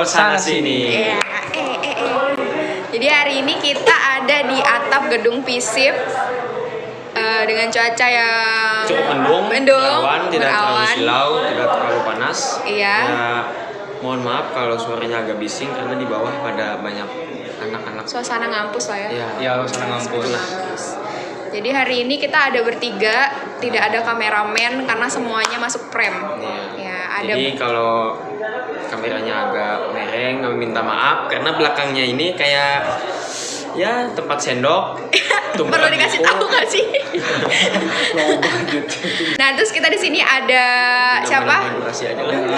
ngobrol sana sini. Iya. Jadi hari ini kita ada di atap gedung FISIP dengan cuaca yang Cukup mendung, berawan, tidak terlalu silau, tidak terlalu panas. Iya. Ya, mohon maaf kalau suaranya agak bising karena di bawah pada banyak anak-anak. Suasana ngampus lah ya. Ya, suasana ngampus. Jadi hari ini kita ada bertiga, tidak ada kameramen karena semuanya masuk frame. Ya, ada. Jadi kalau kameranya agak mereng, kami minta maaf karena belakangnya ini kayak ya tempat sendok. Perlu dikasih tahu nggak sih? Nah, terus kita di sini ada siapa?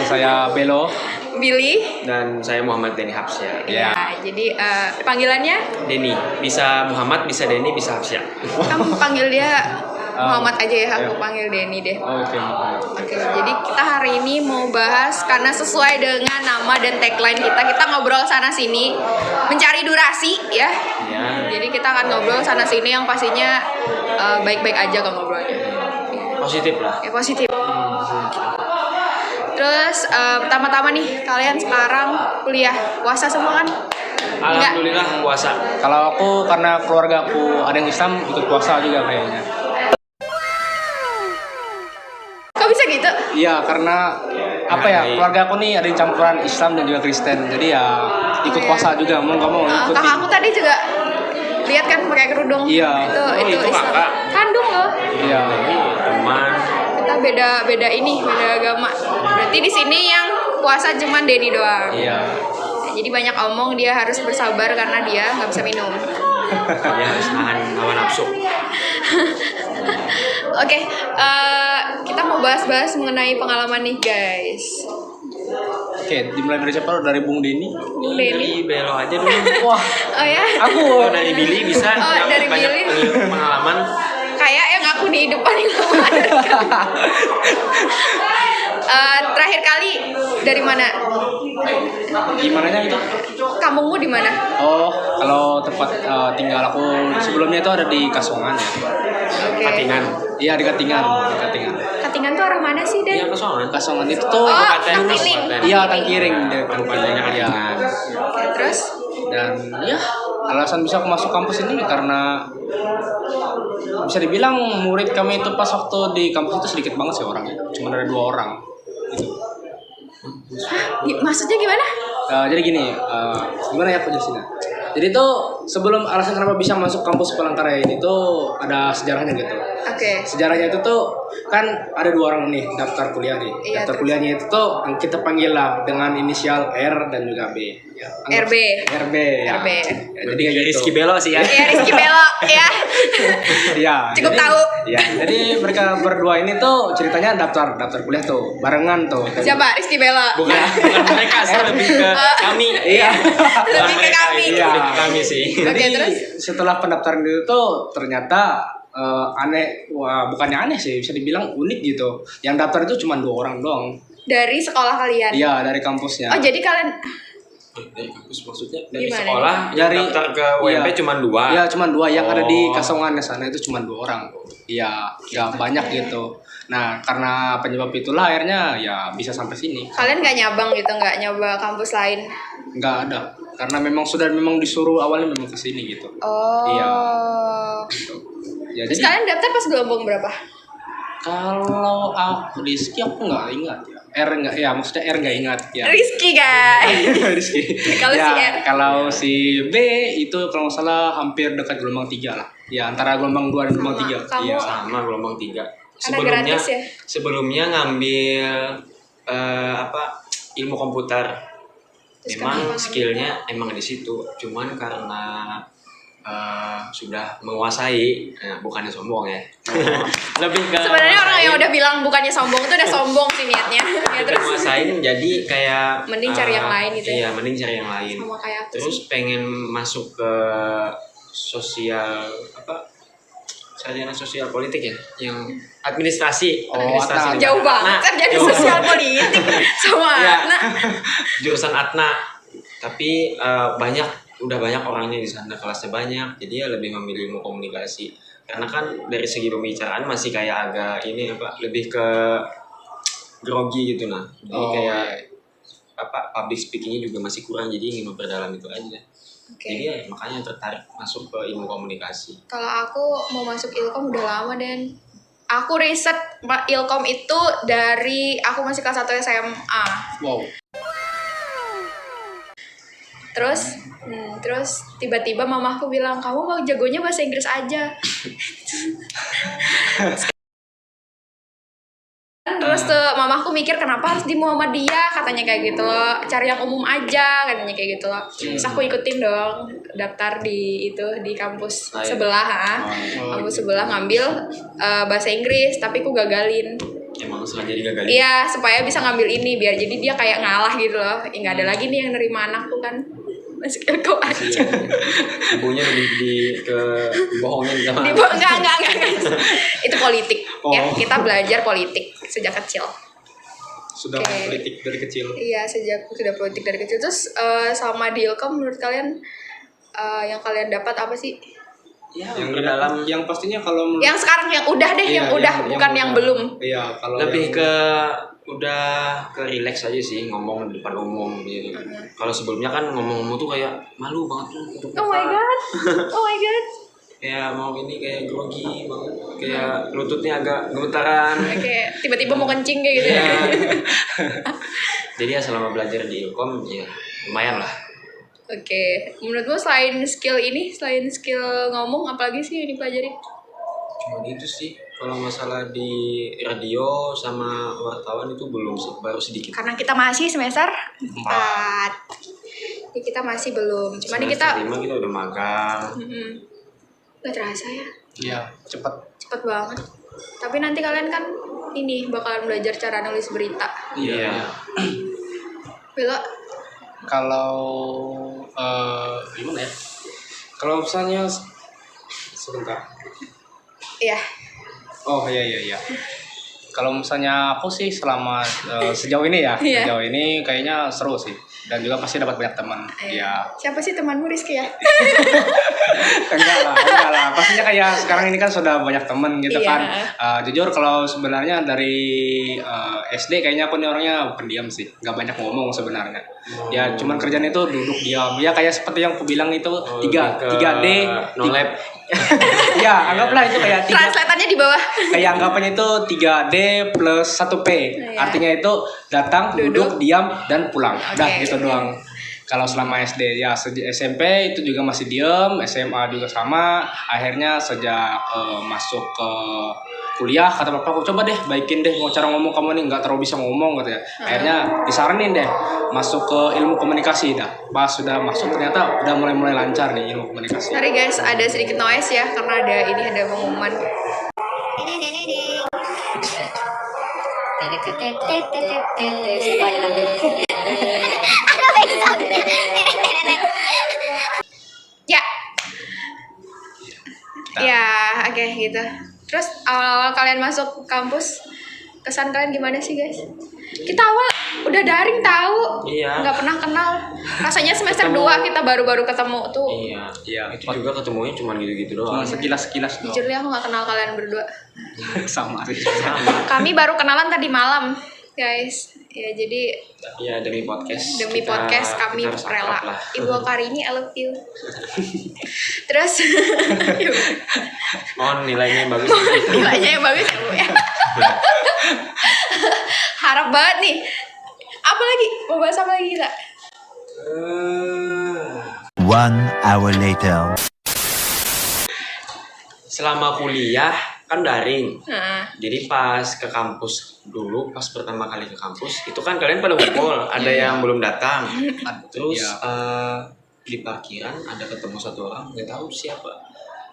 Saya Belo. Billy. Dan saya Muhammad Denny Hapsya. Ya, jadi panggilannya? Denny, bisa Muhammad, bisa Denny, bisa Hapsya. Kamu panggil dia Muhammad aja ya, aku panggil Denny deh. Oke, jadi kita hari ini mau bahas karena sesuai dengan nama dan tagline kita ngobrol sana sini, mencari durasi ya. Jadi kita akan ngobrol sana sini yang pastinya baik-baik aja kalau ngobrolnya. Positif lah. Ya, positif. Terus pertama-tama nih, kalian sekarang kuliah puasa semua kan? Alhamdulillah puasa. Kalau aku karena keluarga aku ada yang Islam ikut puasa juga kayaknya. Kok bisa gitu? Iya, karena apa ya, keluarga aku nih ada yang campuran Islam dan juga Kristen. Jadi ya ikut puasa juga, mau nggak mau ikut. Kakak aku tadi juga lihat kan pakai kerudung. Iya. Itu Islam. Kakak. Kandung loh. Iya. Teman. Kita beda agama. Berarti di sini yang puasa cuman Denny doang. Iya. Jadi banyak omong, dia harus bersabar karena dia nggak bisa minum. Dia harus nahan hawa nafsu. Oke, kita mau bahas-bahas mengenai pengalaman nih guys. Oke, dimulai dari siapa? Dari Bung Denny. Bung Denny. Dari Belo aja dulu. Wah, Oh ya? aku Dari Billy bisa. Oh, dari banyak Billy. pengalaman. Kayak yang aku di depan yang lama. Terakhir kali dari mana? Gimananya itu? Kampungmu di mana? Oh, kalau tempat tinggal aku sebelumnya itu ada di Kasongan ya. Oke. Katingan. Iya, di Katingan. Katingan tuh arah mana sih, Den? Iya kesongan. Kasongan itu tuh Tangkiring. Iya, Tangkiring dari kabupatennya Iya. Katingan. Oke, terus? Dan ya, alasan bisa aku masuk kampus ini karena bisa dibilang murid kami itu pas waktu di kampus itu sedikit banget sih orangnya. Cuma ada 2 orang. Gitu. Maksudnya gimana? Jadi gini, gimana ya aku jelasinnya? Jadi tuh sebelum alasan kenapa bisa masuk kampus Palangkaraya ini tuh ada sejarahnya gitu. Oke. Sejarahnya itu tuh kan ada 2 orang nih daftar kuliah nih. Iya, Daftar terus? kuliahnya itu tuh kita panggil lah dengan inisial R dan juga B. Ya, RB. RB. Ya. RB. Ya, jadi kayak gitu. Rizky Belo sih ya. Iya, Rizky Belo ya. Iya. Cukup jadi- tahu. Iya. Jadi mereka berdua ini tuh ceritanya daftar kuliah tuh barengan tuh. Siapa? Rizky Belo. Bukan mereka sih, lebih ke kami. Iya. Lebih ke kami. Iya. Lebih ke kami sih. Jadi Oke, terus? setelah pendaftaran itu tuh ternyata aneh, wah bukannya aneh sih, bisa dibilang unik gitu. Yang daftar itu cuma 2 orang doang. Dari sekolah kalian. Iya, dari kampusnya. Oh, jadi kalian Dari kampus maksudnya dari Gimana sekolah nih? yang Dari- daftar ke UMP iya. cuma 2. Iya, cuma 2 yang ada di Oh. Kasongan sana itu cuma 2 orang. Iya, nggak banyak gitu. Nah, karena penyebab itulah akhirnya ya bisa sampai sini. kalian nggak nyabang gitu, nggak nyoba kampus lain? Nggak ada, karena memang disuruh awalnya memang ke sini gitu. Oh. Iya. Gitu. Ya, Terus jadi kalian daftar pas gelombang berapa? kalau aku Rizky aku nggak ingat ya. R nggak, ya maksudnya R nggak ingat ya. Rizky guys. Rizky. Kalau Ya, si R? Kalau si B itu kalau nggak salah hampir dekat gelombang 3 lah. Ya antara gelombang 2 dan gelombang 3. Kamu- Iya. Sama gelombang 3. Karena gratis ya? Sebelumnya ngambil ilmu komputer. Terus Memang kenapa skillnya emang di situ. Cuman karena sudah menguasai, bukannya sombong ya. Lebih ke Sebenarnya orang yang menguasai. udah bilang bukannya sombong itu udah sombong sih niatnya. Ya, terus Menguasain jadi kayak Mending cari yang lain gitu ya? Iya, mending cari yang lain. sama kayak aku Terus sih. pengen masuk ke sosial sarjana sosial politik ya, yang administrasi. Oh, administrasi Atna. negara. Jauh banget Atna. kan jadi Jauh sosial banget. politik sama Ya. Atna. Jurusan Atna, tapi udah banyak orangnya di sana, kelasnya banyak, jadi ya lebih memilih ilmu komunikasi karena kan dari segi pembicaraan masih kayak agak lebih ke grogi gitu nah, jadi kayak public speakingnya juga masih kurang, jadi ingin memperdalam itu aja. Oke. Jadi ya makanya tertarik masuk ke ilmu komunikasi. Kalau aku mau masuk Ilkom udah lama, Dan. Aku riset Ilkom itu dari aku masih kelas 1 SMA. Wow. Terus tiba-tiba mamaku bilang, kamu mau jagonya bahasa Inggris aja. Terus tuh mamaku mikir kenapa harus di Muhammadiyah, katanya kayak gitu loh, cari yang umum aja, katanya kayak gitu loh. Terus aku ikutin dong daftar di kampus sebelah, kampus sebelah ngambil bahasa Inggris, tapi aku gagalin. Emang sengaja digagalin? Iya, supaya bisa ngambil ini biar jadi dia kayak ngalah gitu loh. Nggak ada lagi nih yang nerima anakku kan. Masuk Ilkom aja. Ibunya ke bohongin sama Enggak. Itu politik. Ya, kita belajar politik sejak kecil. Sudah politik dari kecil. Iya, sudah politik dari kecil. Terus sama di Ilkom menurut kalian yang kalian dapat apa sih? Ya, yang dalam yang pastinya kalau yang sekarang yang udah deh, iya, yang udah bukan yang belum. Iya, kalau lebih ke udah ke relax aja sih ngomong di depan umum gitu. Kalau sebelumnya kan ngomong-ngomong tuh kayak malu banget tuh. Oh my god. Kayak mau ini kayak grogi banget, kayak lututnya agak gemetaran. Kayak tiba-tiba mau kencing kayak gitu. Iya. Jadi ya selama belajar di Ilkom ya lumayan lah. Oke, menurutmu selain skill ngomong, apalagi sih yang dipelajari? Cuma itu sih. Kalau masalah di radio sama wartawan itu belum sih, baru sedikit. Karena kita masih semester 4. Jadi kita masih belum. Cuman semester kita 5 kita udah magang. Gak terasa ya. Iya, cepat. Cepet banget. Tapi nanti kalian kan ini bakalan belajar cara nulis berita. Iya. Belo. Kalau gimana ya? Kalau misalnya sebentar. Iya. Oh iya. Kalau misalnya aku sih selama sejauh ini ya, Iya. sejauh ini kayaknya seru sih. Dan juga pasti dapat banyak teman. Ya. Siapa sih temanmu, Rizky ya? enggak lah. Pastinya kayak sekarang ini kan sudah banyak teman gitu Iya. kan. Jujur kalau sebenarnya dari SD kayaknya aku nih orangnya pendiam sih, nggak banyak ngomong sebenarnya. Ya cuman kerjaan itu duduk diam. Ya kayak seperti yang aku bilang itu 3D no lab. Ya anggaplah itu kayak 3. Translatannya di bawah. Kayak anggapannya itu 3D plus 1P. Iya. Artinya itu datang, duduk, diam, dan pulang. Udah Oke. gitu doang. Kalau selama SD ya SMP itu juga masih diam, SMA juga sama. Akhirnya sejak masuk ke kuliah kata bapak aku coba deh baikin deh mau cara ngomong kamu nih nggak terlalu bisa ngomong gitu ya. Akhirnya disaranin deh masuk ke ilmu komunikasi dah. Pas sudah masuk ternyata udah mulai lancar nih ilmu komunikasi. Sorry guys, ada sedikit noise ya karena ada pengumuman. Ya. Ya, oke gitu. Terus awal kalian masuk kampus, kesan kalian gimana sih guys? Kita awal udah daring tahu, Iya. nggak pernah kenal. Rasanya semester 2 kita baru-baru ketemu tuh. Iya. Itu juga ketemunya cuma gitu-gitu doang. Cuma sekilas doang. Jujur ya aku nggak kenal kalian berdua. Sama sih. Sama. Kami baru kenalan tadi malam, guys. Ya jadi Ya demi podcast. podcast kami kita harus rela. akrab lah. Ibu Karini, I love you. Terus Mohon nilainya yang bagus. nilainya yang bagus ya Bu ya. Harap banget nih. Apa lagi? Mau bahas apa lagi kita? 1 hour later. Selama kuliah kan daring. Nah, Jadi pas ke kampus dulu, pas pertama kali ke kampus, itu kan kalian pada ngumpul, ada yang belum datang. Terus di parkiran ada ketemu satu orang, nggak tahu siapa.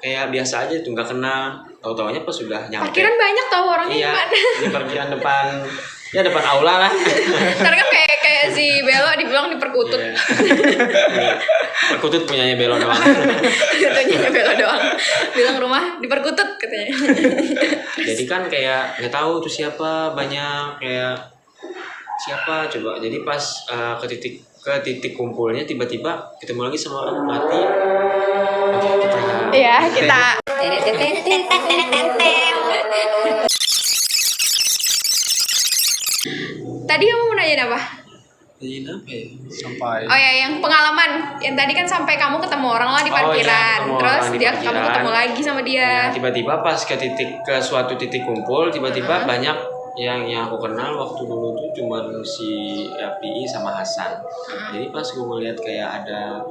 Kayak biasa aja tuh, nggak kenal. Tahu-taunya pas sudah nyampe. parkiran banyak tahu orangnya Iya, gimana. di parkiran depan aula lah. Ntar kan kayak si Belo dibilang diperkutut. Iya. Perkutut punyanya Belo doang. Katanya Belo doang. Bilang rumah diperkutut katanya. Jadi kan kayak nggak tahu tuh siapa, banyak kayak siapa coba. Jadi pas ke titik kumpulnya tiba-tiba ketemu lagi sama orang mati. Oke, Iya, kita tadi kamu mau nanyain apa? Jadi apa ya? Sampai Oh ya, yang pengalaman yang tadi kan sampai kamu ketemu orang lah di Oh, iya, parkiran, ketemu terus orang di dia parkiran. kamu ketemu lagi sama dia. Ya, tiba-tiba pas ke suatu titik kumpul, tiba-tiba banyak yang aku kenal waktu dulu tuh cuman si Pi sama Hasan. Jadi pas gue ngeliat kayak ada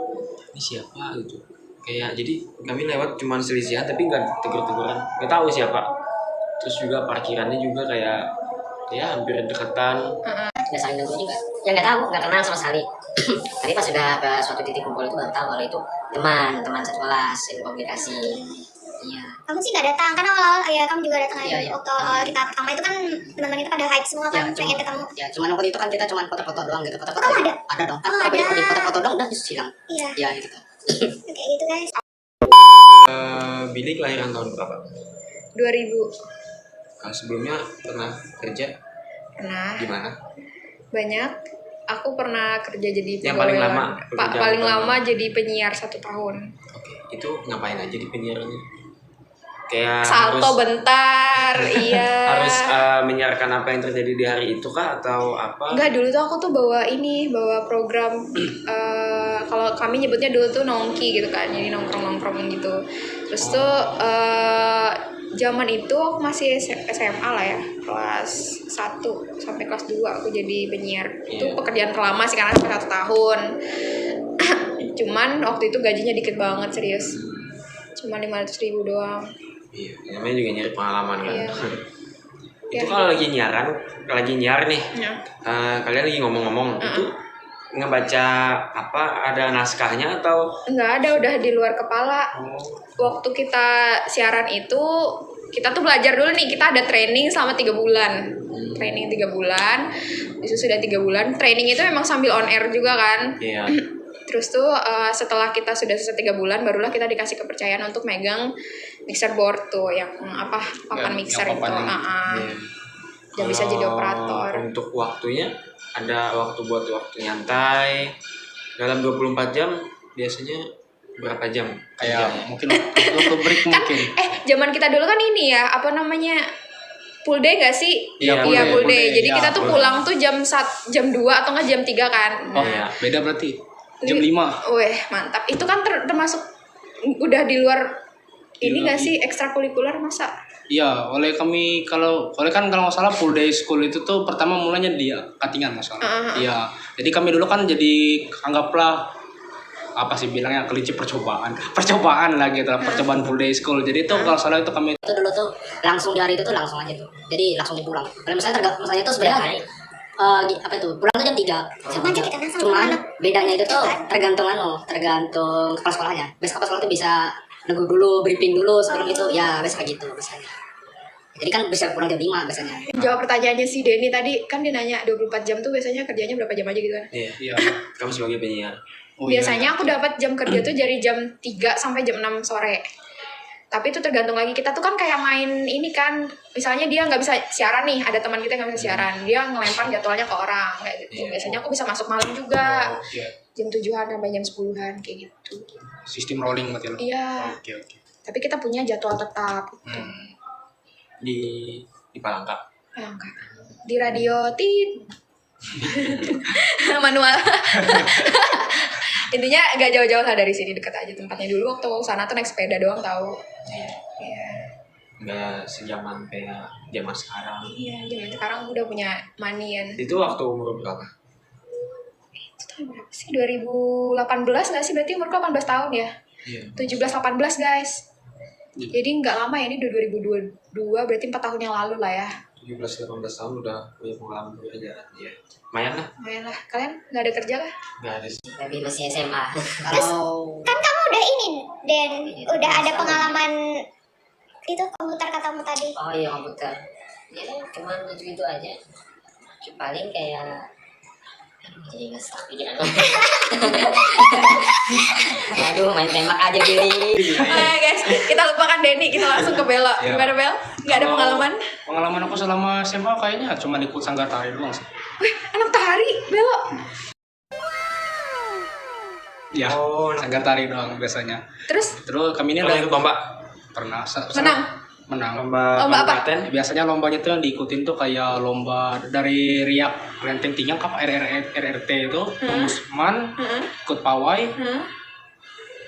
ini siapa gitu. Kayak jadi kami lewat cuman selisihan tapi nggak tegur-teguran, nggak tahu siapa. Terus juga parkirannya juga kayak ya hampir dekatan. Nggak saling nunggu juga ya, nggak tahu, nggak kenal sama sekali. Tapi pas sudah ke suatu titik kumpul itu baru tahu kalau itu teman satu kelas, ilmu komunikasi. Iya. Kamu sih nggak datang karena awal-awal ya kamu juga datang aja. Iya. Waktu awal kita pertama itu kan teman-teman kita pada hype semua kan, pengen ketemu. Ya cuman waktu itu kan kita cuman foto-foto doang gitu. Foto-foto Oh, ada? ada dong kan. Oh, Kalau ada. di foto-foto doang udah just hilang. Iya, Iya gitu. kayak gitu guys. Billy kelahiran tahun berapa? 2000. Sebelumnya pernah kerja Pernah di mana? banyak. Aku pernah kerja jadi Yang paling pegawai lama, Pak, pekerjaan paling paling lama lama. jadi penyiar 1 tahun. Oke, itu ngapain aja di penyiarannya? Kayak Salto bentar, iya. harus menyiarkan apa yang terjadi di hari itu kah atau apa? Enggak, dulu tuh aku tuh bawa program kalau kami nyebutnya dulu tuh nongki gitu kan, jadi nongkrong gitu. Terus tuh zaman itu aku masih SMA lah ya, kelas 1 sampai kelas 2 aku jadi penyiar. Itu Iya. pekerjaan terlama sih karena sampai 1 tahun. Cuman waktu itu gajinya dikit banget, serius. Cuma 500.000 doang. Iya, namanya juga nyari pengalaman kan. Iya. Itu Ya. kalau lagi nyiar nih, Ya. kalian lagi ngomong-ngomong, itu ngebaca apa? Ada naskahnya atau? Enggak ada, udah di luar kepala. Waktu kita siaran itu kita tuh belajar dulu nih, kita ada training selama 3 bulan. Training 3 bulan. Itu sudah 3 bulan. Training itu memang sambil on air juga kan. Iya. Terus tuh setelah kita sudah selesai 3 bulan barulah kita dikasih kepercayaan untuk megang mixer board tuh yang papan Yang mixer itu. papan ini. Iya. Dan bisa jadi Kalau operator. Untuk waktunya ada waktu buat waktu nyantai. Dalam 24 jam biasanya berapa jam? kayak kerjanya? mungkin waktu break mungkin. Zaman kita dulu kan ini ya, apa namanya? Full day gak sih? Iya, Iya, full full day. day. Jadi Ya, kita tuh full pulang tuh jam 2 atau enggak jam 3 kan. Oh Iya. beda berarti jam 5. Weh, mantap. Itu kan termasuk udah di luar ini gak sih ekstrakurikuler masa? Iya, oleh kalau nggak salah full day school itu tuh pertama mulanya di Katingan masalah. Iya, jadi kami dulu kan jadi anggaplah apa sih bilangnya kelinci percobaan lah gitu, percobaan full day school. Jadi itu kalau salah itu kami Itu dulu tuh langsung di hari itu tuh langsung aja tuh. Jadi langsung dipulang. Kalau misalnya itu sebenarnya apa itu? Pulang tuh jam 3. Sama aja kita kan sama Cuman anak. bedanya itu tuh tergantung kepala sekolahnya. Biasa kepala sekolah tuh bisa nunggu dulu, briefing dulu sebelum itu. Ya, biasa kayak gitu biasanya. Jadi kan bisa pulang jam 5 biasanya. Jawab pertanyaannya si Denny tadi, kan dia nanya 24 jam tuh biasanya kerjanya berapa jam aja gitu kan? Iya. iya. Kamu sebagai penyiar. Oh, iya. Biasanya aku dapat jam kerja tuh dari jam 3 sampai jam 6 sore. Tapi itu tergantung lagi, kita tuh kan kayak main ini kan, misalnya dia nggak bisa siaran nih, ada teman kita yang nggak bisa siaran, dia ngelempar jadwalnya ke orang kayak gitu. Iya. Biasanya aku bisa masuk malam juga, Iya. jam 7-an sampai jam 10-an kayak gitu. Sistem rolling berarti lo. Iya. Oke. Tapi kita punya jadwal tetap gitu. Di Palangka. Enggak. Di radio tit. Manual. Intinya nggak jauh-jauh lah dari sini, dekat aja tempatnya. Dulu waktu sana tuh naik sepeda doang tahu. Iya. Nggak sejaman kayak zaman sekarang. Iya, zaman sekarang udah punya money-an. Itu waktu umur berapa? Itu tahun berapa sih? 2018 nggak sih? Berarti umurku 18 tahun ya? Iya. 17-18 guys. Jadi nggak lama ya, ini udah 2022, berarti 4 tahun yang lalu lah ya. 17-18 tahun udah punya pengalaman pekerjaan. Iya. Lumayan lah. Lumayan lah. Kalian nggak ada kerja kah? Nggak ada sih. Tapi masih SMA. Kalau Kan kamu udah ini dan udah ada pengalaman itu komputer katamu tadi. oh iya komputer. Ya cuman gitu aja. Paling kayak jadi nggak stuck pikiran. Aduh main tembak aja Billy. Guys, kita lupakan Denny, kita langsung ke Bella. Iya. Gimana Bel? Nggak ada Kalau pengalaman? Pengalaman aku selama SMA kayaknya cuma ikut sanggar tari doang sih. Wih, anak tari, Bella. Iya. Oh, Sanggar tari doang biasanya. Terus Terus kami ini pernah udah ikut lomba? pernah menang. menang. Lomba Lomba apa? kabupaten. Biasanya lombanya tuh yang diikutin tuh kayak lomba dari Riak Renteng Tinggal apa RRT itu, Musman, ikut pawai.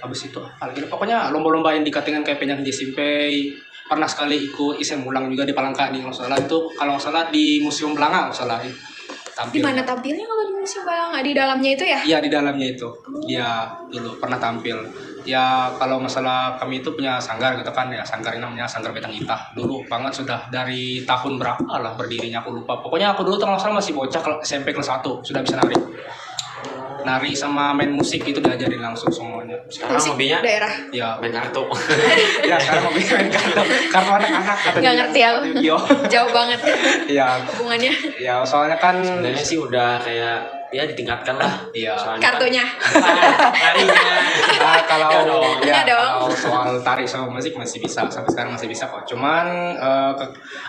Habis itu apalagi pokoknya lomba-lomba yang dikaitkan kayak penyanyi Simpei. Pernah sekali ikut iseng ulang juga di Palangka nih kalau nggak salah di Museum Belanga nggak salah Di tampil. mana tampilnya kalau di museum Balanga? Di dalamnya itu ya? Iya di dalamnya itu dia dulu pernah tampil. Ya kalau masalah kami itu punya sanggar gitu kan ya, sanggar ini namanya Sanggar Betang Itah. Dulu banget sudah dari tahun berapa lah berdirinya aku lupa. Pokoknya aku dulu tuh kalau nggak salah masih bocah SMP kelas 1 sudah bisa nari sama main musik itu diajarin langsung semuanya. Sekarang Musik hobinya daerah. Ya main kartu. ya sekarang hobi main kartu anak-anak atau Nggak ngerti aku. Yo. Jauh banget Ya hubungannya. ya soalnya kan Sebenarnya sih udah kayak ya ditingkatkan lah. iya. Soalnya kan- Kartunya. larinya. Kalau Iya dong. kalau soal tari sama musik masih bisa sampai sekarang masih bisa kok. Cuman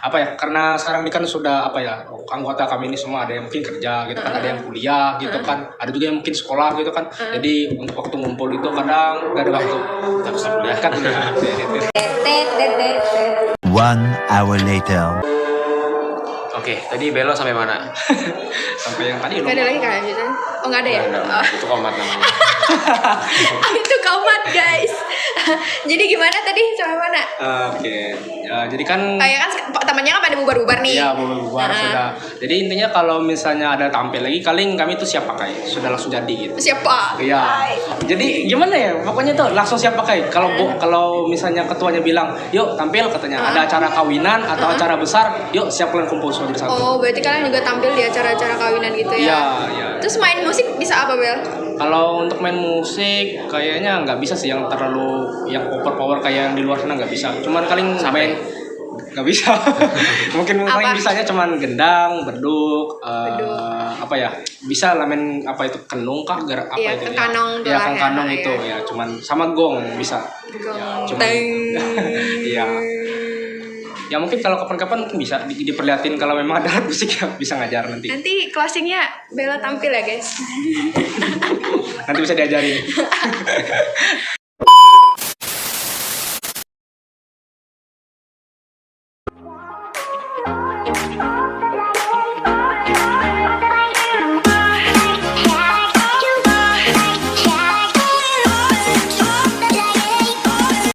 apa ya? Karena sekarang ini kan sudah apa ya? Anggota kami ini semua ada yang mungkin kerja gitu kan, ada yang kuliah gitu kan, ada juga yang mungkin sekolah gitu kan. Jadi untuk waktu ngumpul itu kadang nggak ada waktu. Kita bisa kuliah. Kan One hour later. Oke, tadi belok sampai mana? sampai yang tadi Nggak ada lagi kelanjutan? Oh nggak ada ya? Oh. Itu komat namanya. Itu komat guys. Jadi gimana tadi sampai mana? Oke. Ya, jadi kan Kayak kan temannya kan pada bubar-bubar nih. ya bubar sudah. Jadi intinya kalau misalnya ada tampil lagi, kami tuh siap pakai. Sudah langsung jadi gitu. Siapa? Iya. Jadi gimana ya? Pokoknya tuh langsung siap pakai. Kalau misalnya ketuanya bilang, "Yuk tampil," katanya. Ada acara kawinan atau acara besar, "Yuk siap kalian kumpul semua jadi satu." Oh berarti kalian juga tampil di acara-acara kawinan gitu ya? Iya, iya. Terus main musik bisa apa Bel? Kalau untuk main musik kayaknya nggak bisa sih yang terlalu yang power kayak yang di luar sana nggak bisa. Cuman paling main nggak bisa. Mungkin paling bisanya cuman gendang, beduk, apa ya? Bisa lah main apa itu kenung kah? Apa Iya, itu? kekanong ya, doang ya. kekanong Iya. itu ya. Cuman sama gong bisa. Ya, cuman iya. Ya mungkin kalau kapan-kapan mungkin bisa diperlihatin kalau memang ada alat musik ya bisa ngajar nanti. Nanti closingnya Bella tampil ya guys. Nanti bisa diajarin.